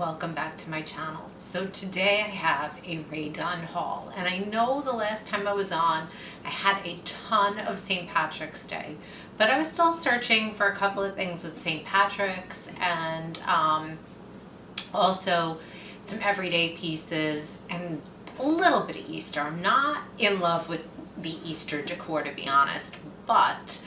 welcome back to my channel. So today I have a Rae Dunn haul, and I know the last time I was on I had a ton of St. Patrick's Day, but I was still searching for a couple of things with St. Patrick's and also some everyday pieces and a little bit of Easter. I'm not in love with the Easter decor, to be honest, but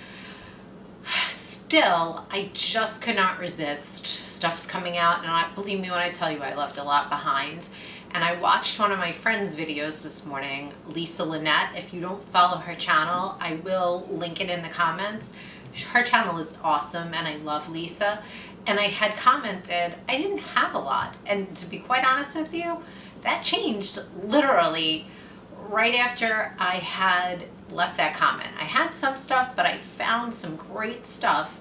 still, I just could not resist. Stuff's coming out, and believe me when I tell you I left a lot behind. And I watched one of my friend's videos this morning, Lisa Lynette. If you don't follow her channel, I will link it in the comments. Her channel is awesome, and I love Lisa. And I had commented, I didn't have a lot. And to be quite honest with you, that changed literally right after I had left that comment. I had some stuff, but I found some great stuff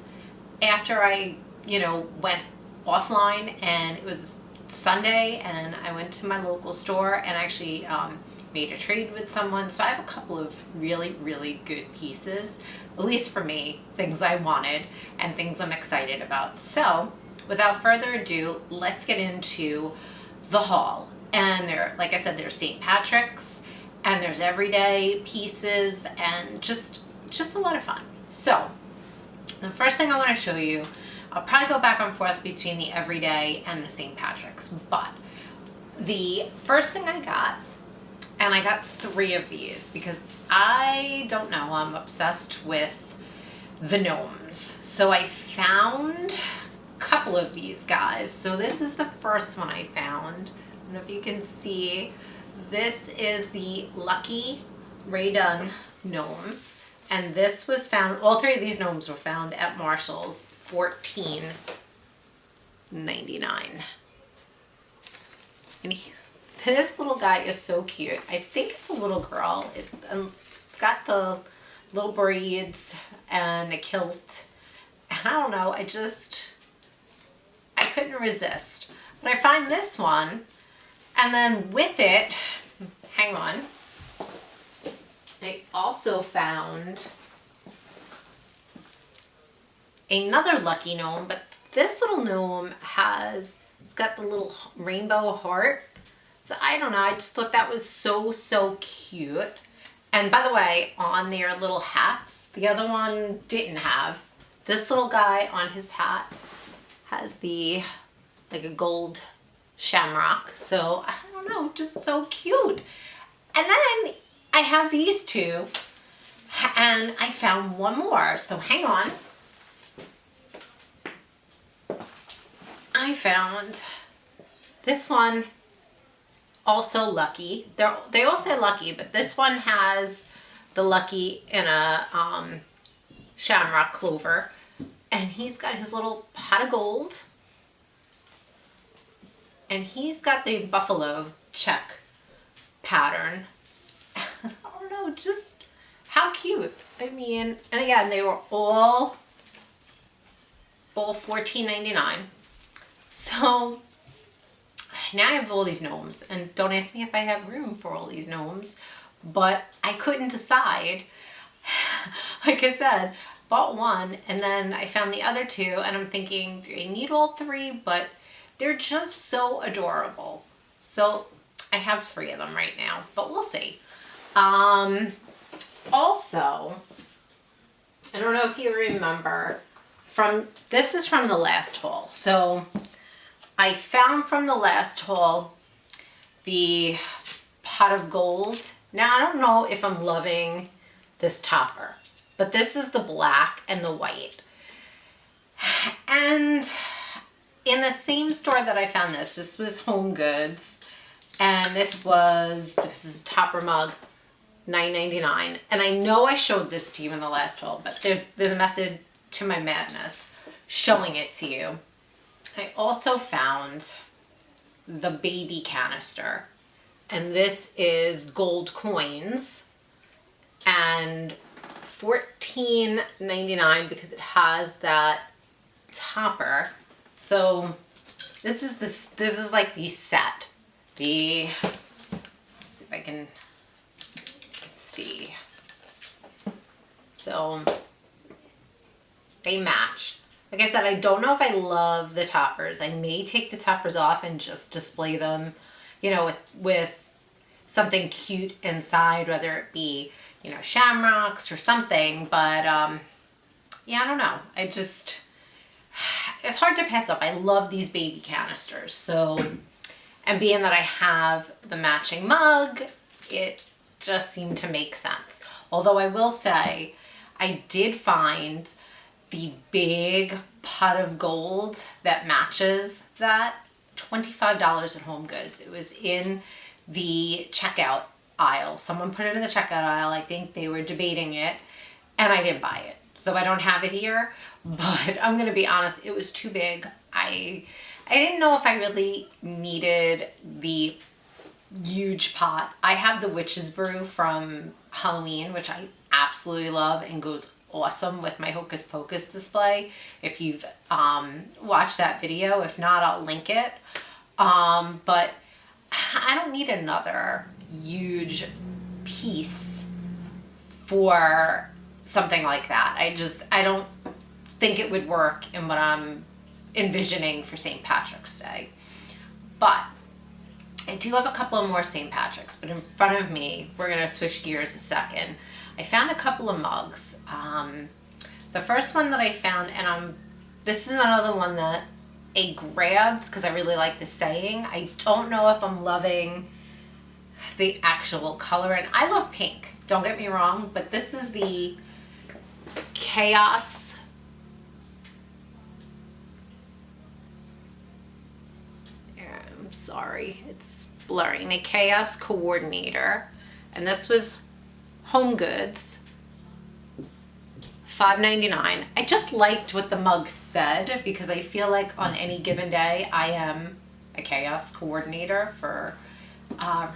after I, went offline, and it was Sunday, and I went to my local store and actually made a trade with someone. So I have a couple of really, really good pieces, at least for me, things I wanted and things I'm excited about. So without further ado, let's get into the haul. And there, like I said, there's St. Patrick's, and there's everyday pieces, and just a lot of fun. So the first thing I want to show you, I'll probably go back and forth between the everyday and the St. Patrick's, but the first thing I got, and I got 3 of these because I don't know, I'm obsessed with the gnomes. So I found a couple of these guys. So this is the first one I found. I don't know if you can see. This is the Lucky Rae Dunn gnome. And this was found, all 3 of these gnomes were found at Marshall's, $14.99. And this little guy is so cute. I think it's a little girl. It's got the little braids and the kilt. And I don't know, I couldn't resist. But I find this one, and then with it, hang on, I also found another Lucky gnome, but this little gnome it's got the little rainbow heart. So I don't know, I just thought that was so cute. And by the way, on their little hats, the other one didn't have. This little guy on his hat has like a gold shamrock. So I don't know, just so cute. And then I have these 2, and I found one more. So hang on. I found this one, also Lucky. They all say Lucky, but this one has the Lucky in a shamrock clover, and he's got his little pot of gold, and he's got the buffalo check pattern. I don't know, just how cute. I mean, and again, they were all $14.99. So now I have all these gnomes, and don't ask me if I have room for all these gnomes, but I couldn't decide. Like I said, bought one, and then I found the other 2, and I'm thinking, do I need all 3? But they're just so adorable. So I have 3 of them right now, but we'll see. Also, I don't know if you remember, this is from the last haul. So I found from the last haul the pot of gold. Now, I don't know if I'm loving this topper, but this is the black and the white. And in the same store that I found this was Home Goods, and this is a topper mug, $9.99. And I know I showed this to you in the last haul, but there's a method to my madness showing it to you. I also found the baby canister, and this is gold coins, and $14.99 because it has that topper. So this is like the set. Let's see if I can see. So they match. Like I said, I don't know if I love the toppers. I may take the toppers off and just display them, you know, with something cute inside, whether it be, you know, shamrocks or something. But yeah, I don't know. It's hard to pass up. I love these baby canisters. So, and being that I have the matching mug, it just seemed to make sense. Although I will say, I did find the big pot of gold that matches that, $25 at Home Goods. It was in the checkout aisle. Someone put it in the checkout aisle. I think they were debating it, and I didn't buy it. So I don't have it here, but I'm gonna be honest, it was too big. I didn't know if I really needed the huge pot. I have the Witch's Brew from Halloween, which I absolutely love and goes awesome with my Hocus Pocus display. If you've watched that video, if not, I'll link it. But I don't need another huge piece for something like that. I don't think it would work in what I'm envisioning for St. Patrick's Day. But I do have a couple of more St. Patrick's, but in front of me, we're gonna switch gears a second. I found a couple of mugs. The first one that I found, and this is another one that I grabbed because I really like the saying. I don't know if I'm loving the actual color, and I love pink, don't get me wrong, but this is the Chaos I'm sorry, it's blurring. The Chaos Coordinator, and this was Home Goods, $5.99. I just liked what the mug said because I feel like on any given day I am a chaos coordinator for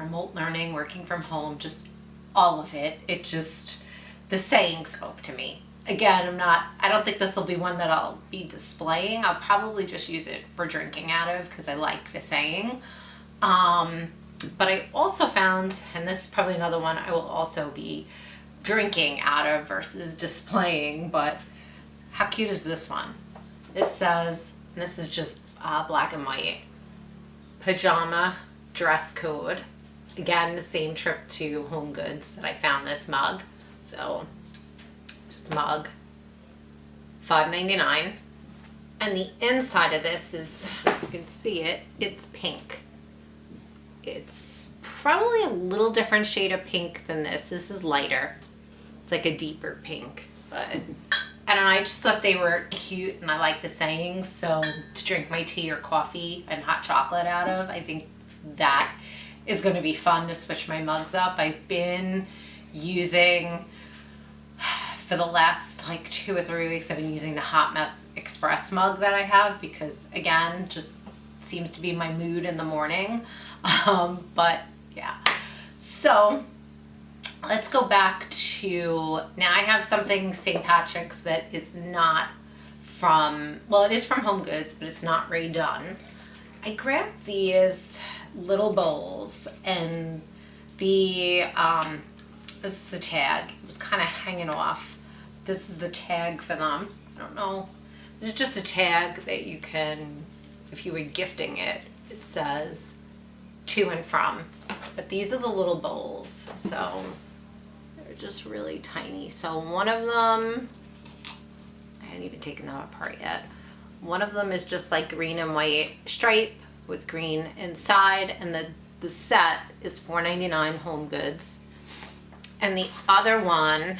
remote learning, working from home, just all of it. It just, the saying spoke to me. Again, I don't think this will be one that I'll be displaying. I'll probably just use it for drinking out of because I like the saying. But I also found, and this is probably another one I will also be drinking out of versus displaying, but how cute is this one? This says, and this is just black and white, pajama dress code. Again, the same trip to Home Goods that I found this mug. So just mug, $5.99. And the inside of this is, you can see it, it's pink. It's probably a little different shade of pink than this. This is lighter. It's like a deeper pink, but I don't know, I just thought they were cute and I like the saying. So to drink my tea or coffee and hot chocolate out of, I think that is going to be fun to switch my mugs up. I've been using, for the last like 2 or 3 weeks, I've been using the Hot Mess Express mug that I have because, again, just seems to be my mood in the morning. But yeah, so let's go back to, now I have something St. Patrick's that is not from, well, it is from Home Goods, but it's not Rae Dunn. I grabbed these little bowls, and this is the tag. It was kind of hanging off. This is the tag for them. I don't know. This is just a tag that you can, if you were gifting it, it says to and from. But these are the little bowls. So they're just really tiny. So one of them, I hadn't even taken them apart yet. One of them is just like green and white stripe with green inside, and the set is $4.99 Home Goods. And the other one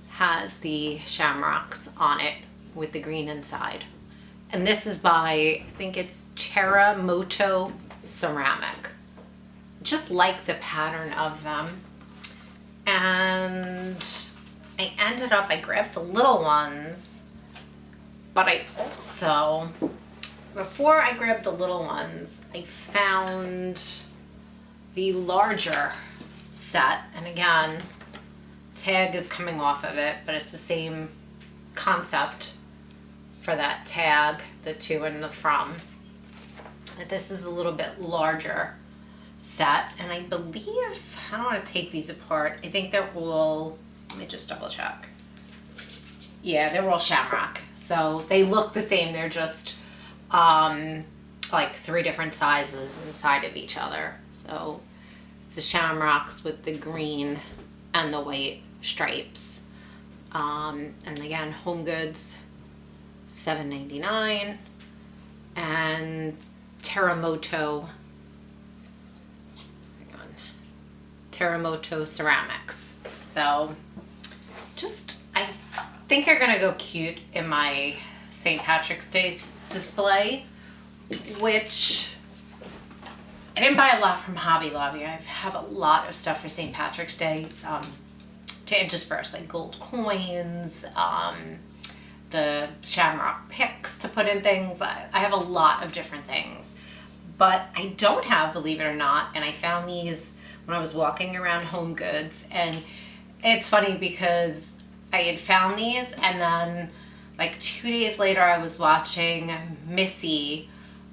has the shamrocks on it with the green inside. And this is by, I think it's Terramoto Ceramic. Just like the pattern of them. And I grabbed the little ones, but I also, before I grabbed the little ones, I found the larger set. And again, tag is coming off of it, but it's the same concept for that tag, the to and the from. This is a little bit larger set, and I believe, I don't want to take these apart, I think they're all, let me just double check. Yeah, they're all shamrock. So they look the same. They're just like 3 different sizes inside of each other. So it's the shamrocks with the green and the white stripes. And again, Home Goods, $7.99. And Terramoto ceramics. So just, I think they're gonna go cute in my St. Patrick's Day display, which I didn't buy a lot from Hobby Lobby. I have a lot of stuff for St. Patrick's Day to intersperse, like gold coins, the shamrock picks to put in things. I have a lot of different things, but I don't have, believe it or not, and I found these when I was walking around Home Goods. And it's funny because I had found these, and then like 2 days later I was watching Missy,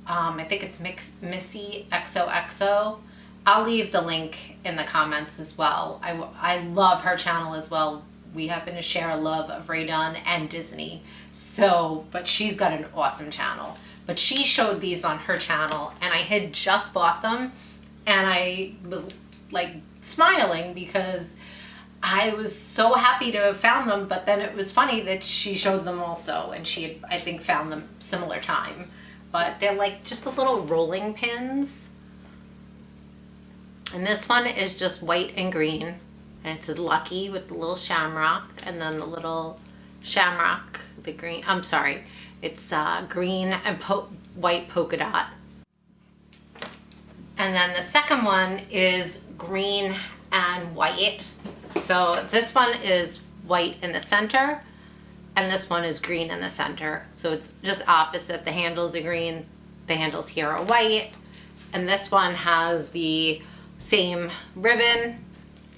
I think it's Missy XOXO. I'll leave the link in the comments as well. I love her channel as well. We happen to share a love of Rae Dunn and Disney. So, but she's got an awesome channel. But she showed these on her channel, and I had just bought them, and I was like smiling because I was so happy to have found them. But then it was funny that she showed them also, and she had, I think, found them similar time. But they're like just the little rolling pins. And this one is just white and green. And it says Lucky with the little shamrock, and then the little shamrock, the green, I'm sorry, it's green and white polka dot. And then the second one is green and white. So this one is white in the center, and this one is green in the center. So it's just opposite. The handles are green, the handles here are white, and this one has the same ribbon,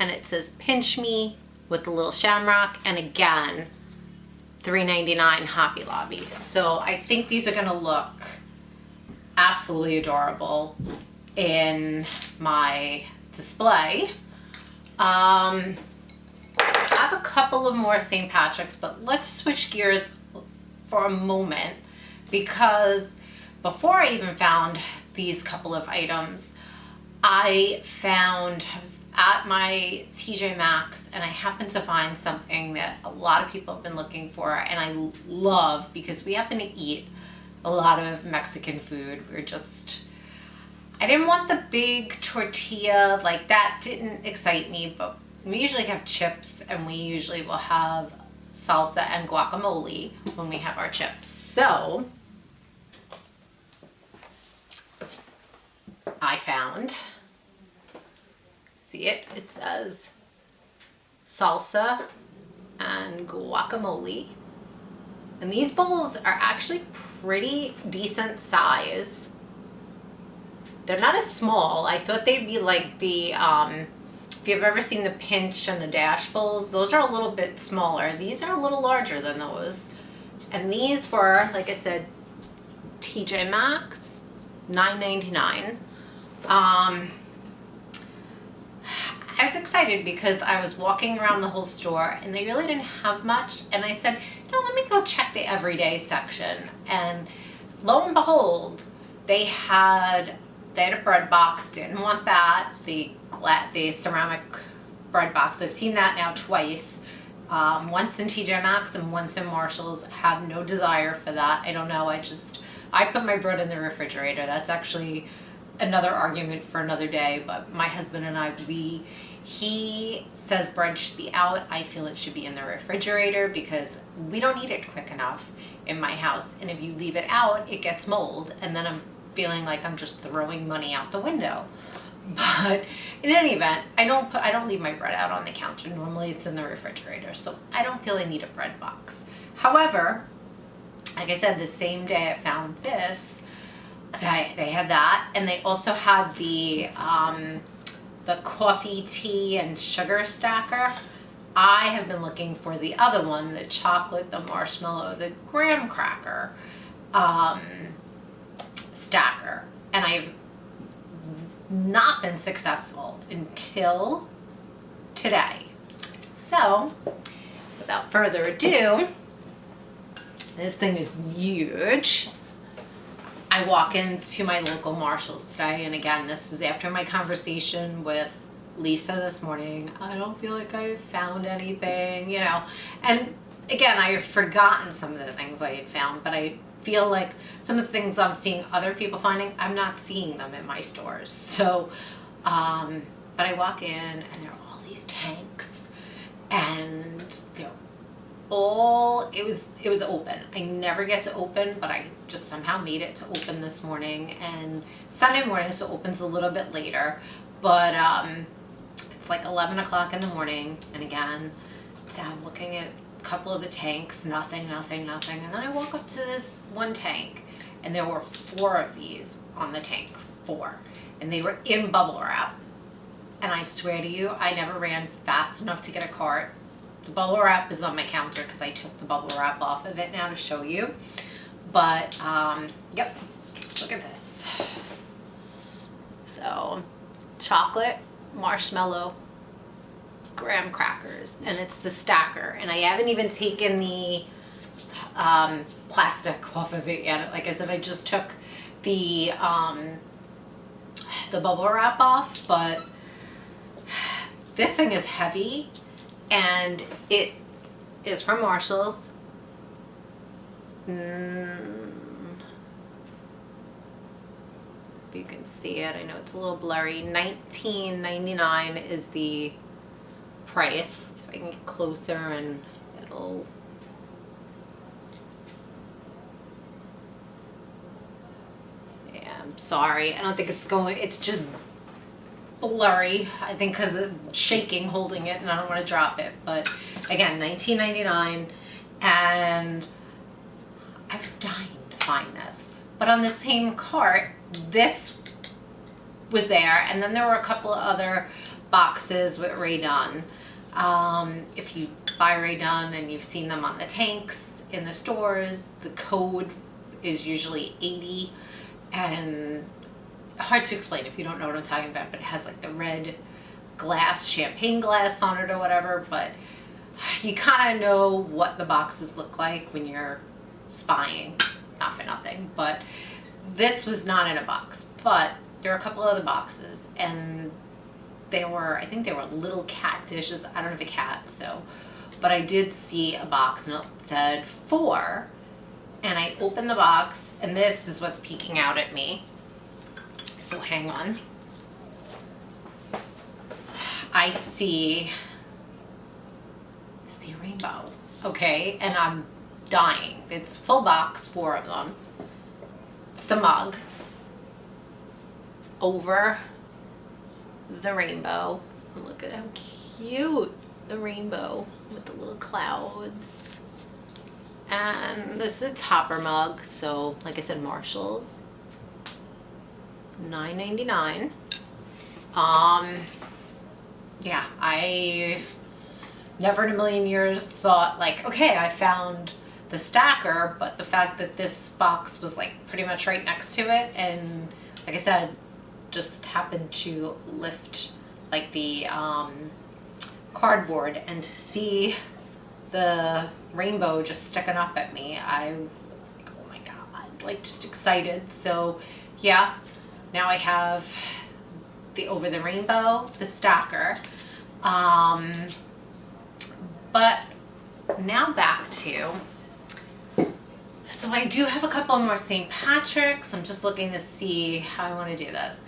and it says Pinch Me with the little shamrock, and again, $3.99 Hobby Lobby. So I think these are gonna look absolutely adorable in my display. I have a couple of more St. Patrick's, but let's switch gears for a moment, because before I even found these couple of items, I was at my TJ Maxx, and I happened to find something that a lot of people have been looking for, and I love, because we happen to eat a lot of Mexican food. I didn't want the big tortilla, like that didn't excite me, but we usually have chips, and we usually will have salsa and guacamole when we have our chips. So I found, see it? It says salsa and guacamole. And these bowls are actually pretty decent size. They're not as small. I thought they'd be like the, if you've ever seen the Pinch and the Dash bowls, those are a little bit smaller. These are a little larger than those. And these were, like I said, TJ Maxx, $9.99. I was excited because I was walking around the whole store and they really didn't have much, and I said, no, let me go check the everyday section. And lo and behold, they had a bread box. Didn't want that, the ceramic bread box. I've seen that now twice, once in TJ Maxx and once in Marshall's. Have no desire for that. I don't know, I put my bread in the refrigerator. That's actually another argument for another day, but my husband and I, he says bread should be out. I feel it should be in the refrigerator because we don't eat it quick enough in my house. And if you leave it out, it gets mold, and then I'm feeling like I'm just throwing money out the window. But in any event, I don't leave my bread out on the counter. Normally it's in the refrigerator, so I don't feel I need a bread box. However, like I said, the same day I found this, they had that, and they also had the coffee, tea, and sugar stacker. I have been looking for the other one, the chocolate, the marshmallow, the graham cracker stacker, and I've not been successful until today. So, without further ado, This thing is huge. I walk into my local Marshalls today, and again, this was after my conversation with Lisa this morning. I don't feel like I found anything, you know. And again, I have forgotten some of the things I had found, but I feel like some of the things I'm seeing other people finding, I'm not seeing them in my stores. So, but I walk in and there are all these tanks, and they're all, it was open. I never get to open, but I just somehow made it to open this morning. And Sunday morning, so it opens a little bit later, but it's like 11 o'clock in the morning. And again, so I'm looking at a couple of the tanks, nothing. And then I walk up to this one tank, and there were 4 of these on the tank, 4, and they were in bubble wrap. And I swear to you, I never ran fast enough to get a cart. The bubble wrap is on my counter because I took the bubble wrap off of it now to show you. But, yep, look at this. So, chocolate, marshmallow, graham crackers, and it's the stacker. And I haven't even taken the plastic off of it yet. Like I said, I just took the bubble wrap off, but this thing is heavy. And it is from Marshalls. If you can see it, I know it's a little blurry. $19.99 is the price. Let's see if I can get closer and it'll... Yeah, I'm sorry. I don't think it's going... It's just blurry, I think, because of shaking holding it, and I don't want to drop it. But again, $19.99, and I was dying to find this. But on the same cart, this was there, and then there were a couple of other boxes with Rae Dunn. If you buy Rae Dunn and you've seen them on the tanks in the stores, the code is usually 80, and hard to explain if you don't know what I'm talking about, but it has like the red glass, champagne glass on it or whatever, but you kind of know what the boxes look like when you're spying, not for nothing. But this was not in a box, but there are a couple other boxes, and they were, I think they were little cat dishes. I don't have a cat, so, but I did see a box and it said 4, and I opened the box, and this is what's peeking out at me. So hang on. I see a rainbow, okay, and I'm dying. It's full box, 4 of them. It's the mug over the rainbow. Look at how cute the rainbow with the little clouds. And this is a topper mug, so like I said, Marshalls. $9.99. Yeah, I never in a million years thought like, okay, I found the stacker, but the fact that this box was like pretty much right next to it, and like I said, just happened to lift like the cardboard, and to see the rainbow just sticking up at me, I was like, oh my god, like just excited. So yeah, now I have the over the rainbow, the stacker. But now back to, so I do have a couple more St. Patrick's. I'm just looking to see how I want to do this.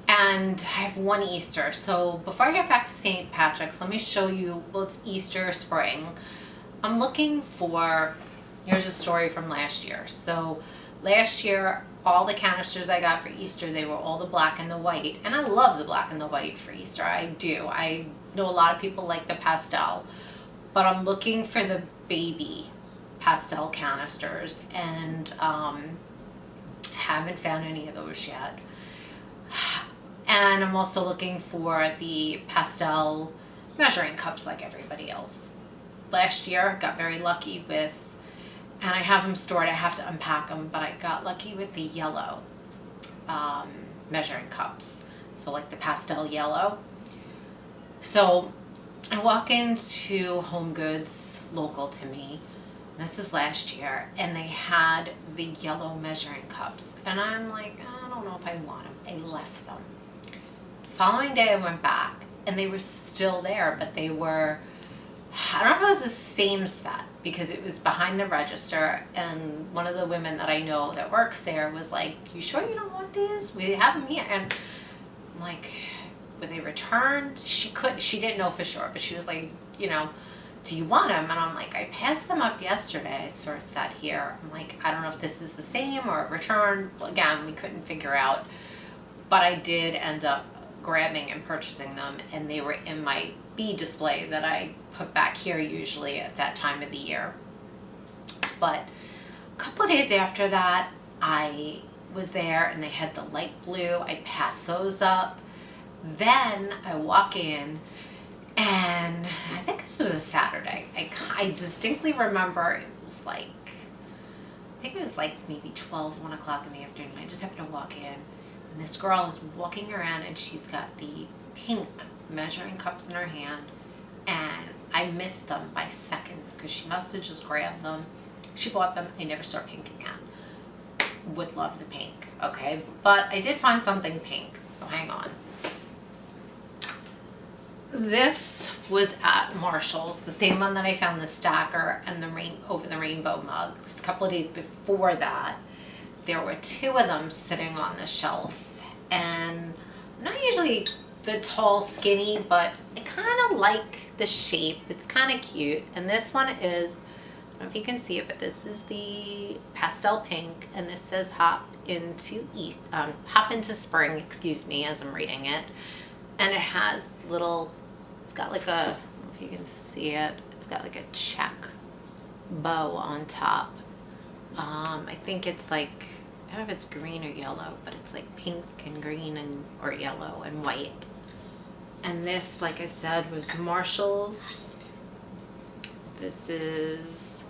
And I have one Easter. So before I get back to St. Patrick's, let me show you, well, it's Easter, spring. I'm looking for, here's a story from last year. So last year, all the canisters I got for Easter, they were all the black and the white. And I love the black and the white for Easter. I do. I know a lot of people like the pastel. But I'm looking for the baby pastel canisters, and haven't found any of those yet. And I'm also looking for the pastel measuring cups like everybody else. Last year, got very lucky with, and I have them stored, I have to unpack them, but I got lucky with the yellow measuring cups. So like the pastel yellow. So I walk into Home Goods local to me, This is last year, and they had the yellow measuring cups. And I'm like, I don't know if I want them. I left them. Following day I went back, and they were still there, but they were, I don't know if it was the same set, because it was behind the register, and one of the women that I know that works there was like, you sure you don't want these? We have them here. And I'm like, were they returned? She didn't know for sure, but she was like, you know, do you want them? And I'm like, I passed them up yesterday. I sort of sat here. I'm like, I don't know if this is the same or return. Again, we couldn't figure out, but I did end up grabbing and purchasing them, and they were in my bee display that I put back here usually at that time of the year. But a couple of days after that, I was there and they had the light blue. I passed those up. Then I walk in, and I think this was a Saturday. I distinctly remember it was like, I think it was like maybe 12, 1 o'clock in the afternoon. I just happened to walk in, and this girl is walking around, and she's got the pink measuring cups in her hand, and I missed them by seconds because she must have just grabbed them. She bought them. I never saw pink again. Would love the pink, okay? But I did find something pink, so hang on. This was at Marshall's, the same one that I found the stacker and the over the rainbow mug. Just a couple of days before that, there were 2 of them sitting on the shelf, and I'm not usually the tall, skinny, but I kind of like the shape. It's kind of cute. And this one is, I don't know if you can see it, but this is the pastel pink, and this says hop into spring, excuse me, as I'm reading it. And it has little, it's got like a, I don't know if you can see it, it's got like a check bow on top. I think it's like, I don't know if it's green or yellow, but it's like pink and green and or yellow and white. And this, like I said, was Marshall's. This is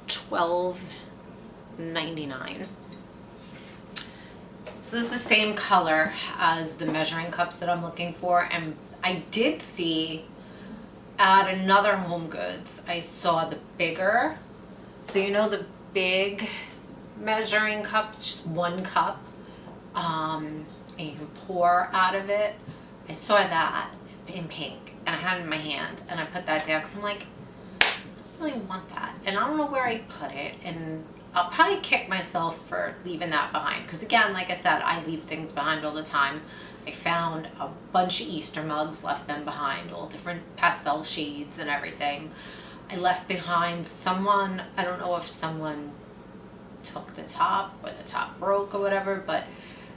$12.99. So this is the same color as the measuring cups that I'm looking for. And I did see at another Home Goods, I saw the bigger. So you know the big measuring cups, just 1 cup, and you can pour out of it. I saw that in pink, and I had it in my hand, and I put that down because I'm like, I don't really want that, and I don't know where I put it, and I'll probably kick myself for leaving that behind, because again, like I said, I leave things behind all the time. I found a bunch of Easter mugs, left them behind, all different pastel shades and everything. I left behind someone, I don't know if someone took the top or the top broke or whatever, but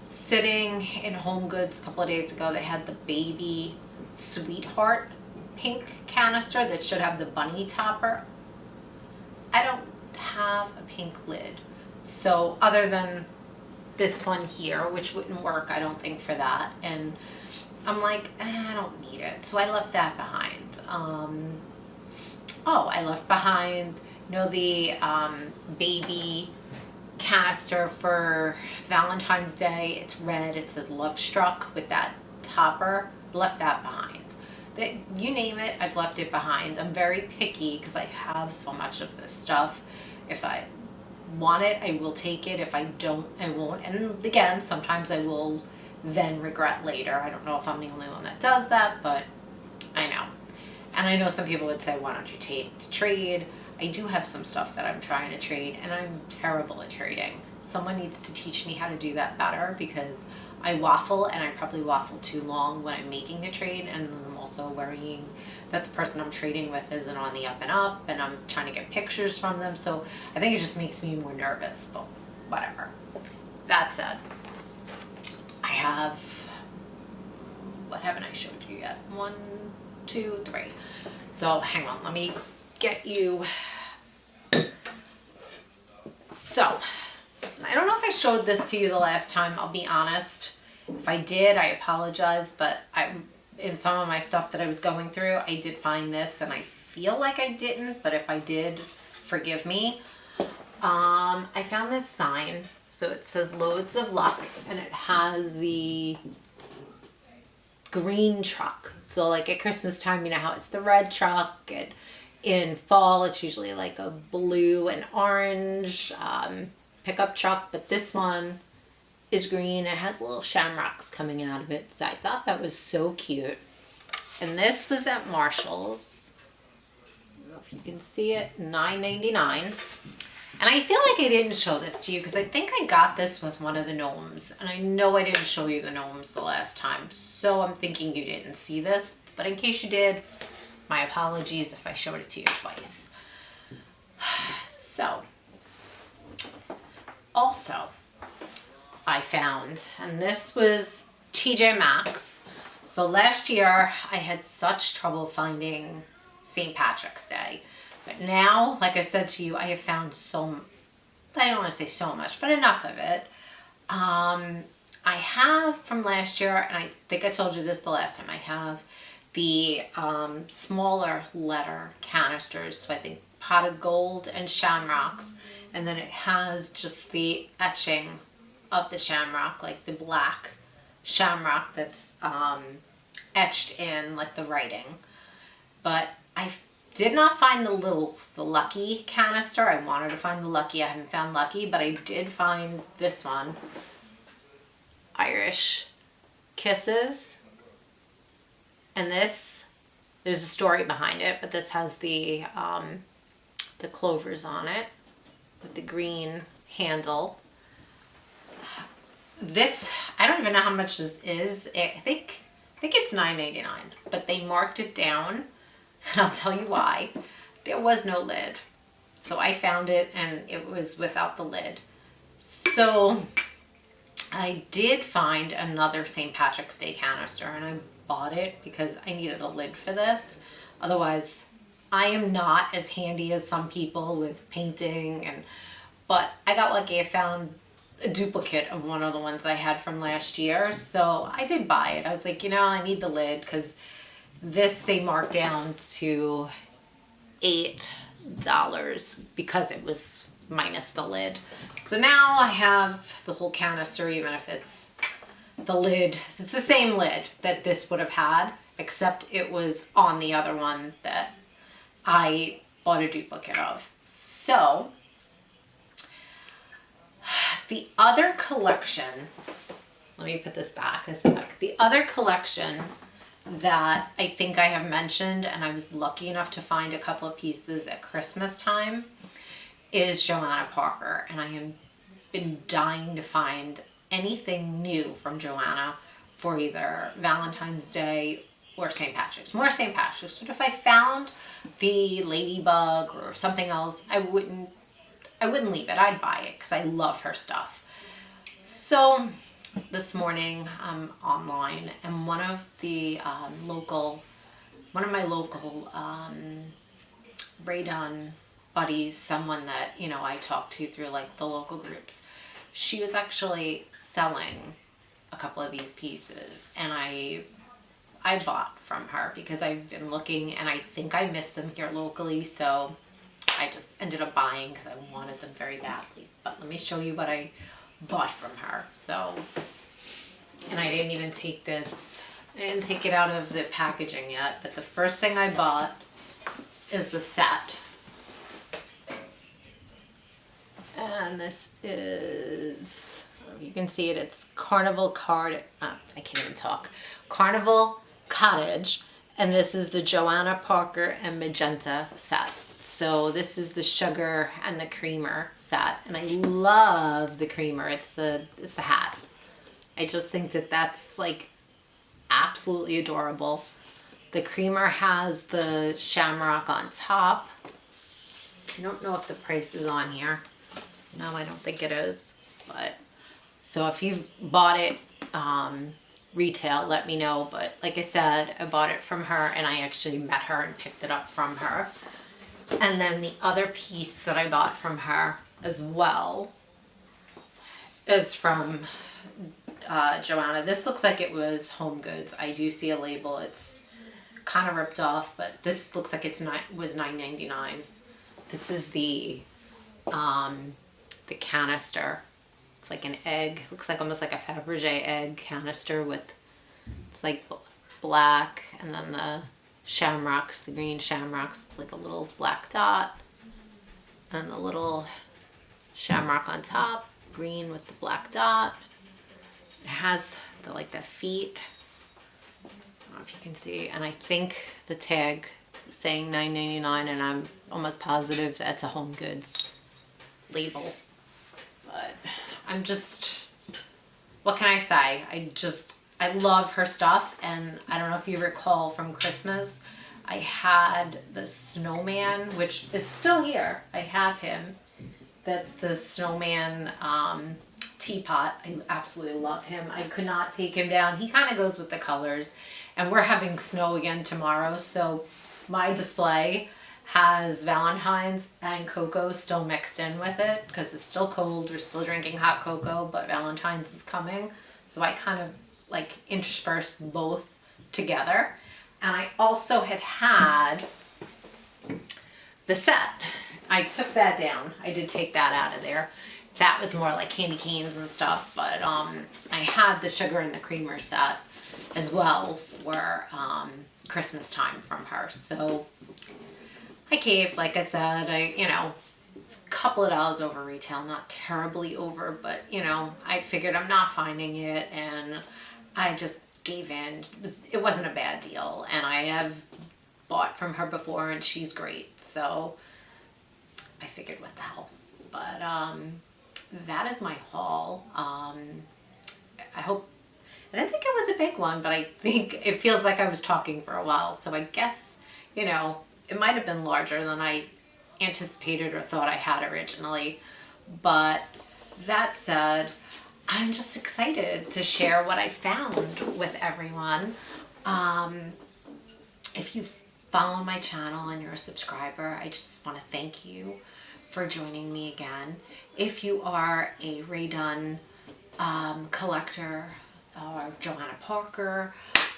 sitting in Home Goods a couple of days ago, they had the baby sweetheart pink canister that should have the bunny topper. I don't have a pink lid, so other than this one here, which wouldn't work, I don't think, for that, and I'm like, I don't need it, so I left that behind. I left behind, you know, the baby canister for Valentine's Day. It's red, it says Love Struck with that topper. Left that behind. You name it, I've left it behind. I'm very picky because I have so much of this stuff. If I want it, I will take it. If I don't, I won't. And again, sometimes I will then regret later. I don't know if I'm the only one that does that, but I know. And I know some people would say, why don't you take to trade? I do have some stuff that I'm trying to trade, and I'm terrible at trading. Someone needs to teach me how to do that better, because I waffle, and I probably waffle too long when I'm making a trade, and I'm also worrying that the person I'm trading with isn't on the up and up, and I'm trying to get pictures from them, so I think it just makes me more nervous, but whatever. That said, I have, what haven't I showed you yet? 1, 2, 3. So hang on, let me get you. So I don't know if I showed this to you the last time, I'll be honest. If I did, I apologize, but in some of my stuff that I was going through, I did find this, and I feel like I didn't, but if I did, forgive me. I found this sign. So it says loads of luck, and it has the green truck. So like at Christmas time, you know how it's the red truck, and in fall, it's usually like a blue and orange pickup truck, but this one is green. It has little shamrocks coming out of it. So I thought that was so cute. And this was at Marshall's. I don't know if you can see it, $9.99. And I feel like I didn't show this to you because I think I got this with one of the gnomes. And I know I didn't show you the gnomes the last time. So I'm thinking you didn't see this. But in case you did, my apologies if I showed it to you twice. So, also, I found, and this was TJ Maxx. So last year, I had such trouble finding St. Patrick's Day. But now, like I said to you, I have found I don't want to say so much, but enough of it. I have from last year, and I think I told you this the last time, I have the smaller letter canisters. So I think pot of gold and shamrocks. And then it has just the etching of the shamrock, like the black shamrock that's etched in like the writing. But I did not find the Lucky canister. I wanted to find the Lucky. I haven't found Lucky, but I did find this one. Irish Kisses. And this, there's a story behind it, but this has the clovers on it with the green handle. This, I don't even know how much this is. I think it's $9.99, but they marked it down. And I'll tell you why. There was no lid. So I found it and it was without the lid. So I did find another St. Patrick's Day canister and I bought it because I needed a lid for this. Otherwise, I am not as handy as some people with painting, but I got lucky. I found a duplicate of one of the ones I had from last year. So I did buy it. I was like, I need the lid because this they marked down to $8 because it was minus the lid. So now I have the whole canister, even if it's the lid. It's the same lid that this would have had, except it was on the other one that I bought a duplicate of. So the other collection, let me put this back a sec. The other collection that I think I have mentioned, and I was lucky enough to find a couple of pieces at Christmas time, is Joanna Parker. And I have been dying to find anything new from Joanna for either Valentine's Day or St. Patrick's. More St. Patrick's, but if I found the ladybug or something else, I wouldn't leave it. I'd buy it because I love her stuff. So this morning I'm online, and one of my local Rae Dunn buddies, someone that I talk to through like the local groups, she was actually selling a couple of these pieces, and I bought from her because I've been looking and I think I missed them here locally, so I just ended up buying because I wanted them very badly. But let me show you what I bought from her. So, and I didn't even take this, I didn't take it out of the packaging yet, but the first thing I bought is the set. And this is, you can see it, it's Carnival Cottage, and this is the Joanna Parker and Magenta set. So this is the sugar and the creamer set, and I love the creamer. It's the hat. I just think that that's like absolutely adorable. The creamer has the shamrock on top. I don't know if the price is on here. No, I don't think it is. But so if you've bought it retail, let me know. But like I said, I bought it from her, and I actually met her and picked it up from her. And then the other piece that I bought from her as well is from Joanna. This looks like it was Home Goods. I do see a label. It's kind of ripped off, but this looks like was $9.99. This is the canister. It's like an egg. It looks like almost like a Fabergé egg canister with, it's like black, and then the shamrocks, the green shamrocks, like a little black dot, and a little shamrock on top, green with the black dot. It has the feet. I don't know if you can see, and I think the tag saying $9.99, and I'm almost positive that's a Home Goods label. But I'm just, what can I say? I love her stuff, and I don't know if you recall from Christmas, I had the snowman, which is still here. I have him. That's the snowman teapot. I absolutely love him. I could not take him down. He kind of goes with the colors, and we're having snow again tomorrow, so my display has Valentine's and cocoa still mixed in with it because it's still cold. We're still drinking hot cocoa, but Valentine's is coming. So I kind of interspersed both together. And I also had the set. I took that down. I did take that out of there. That was more like candy canes and stuff, but I had the sugar and the creamer set as well for Christmas time from her. So I caved, like I said. A couple of dollars over retail, not terribly over, but I figured I'm not finding it, and I just gave in. It wasn't a bad deal, and I have bought from her before, and she's great, so I figured what the hell. But that is my haul. I didn't think it was a big one, but I think it feels like I was talking for a while, so I guess it might have been larger than I anticipated or thought I had originally. But that said, I'm just excited to share what I found with everyone. If you follow my channel and you're a subscriber, I just want to thank you for joining me again. If you are a Rae Dunn collector or Joanna Parker,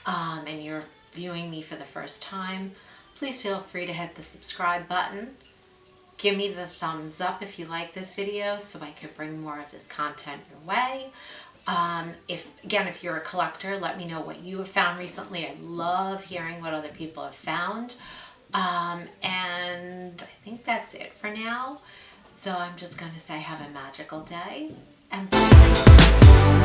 and you're viewing me for the first time, please feel free to hit the subscribe button. Give me the thumbs up if you like this video so I could bring more of this content your way. If you're a collector, let me know what you have found recently. I love hearing what other people have found. And I think that's it for now. So I'm just going to say have a magical day, and bye.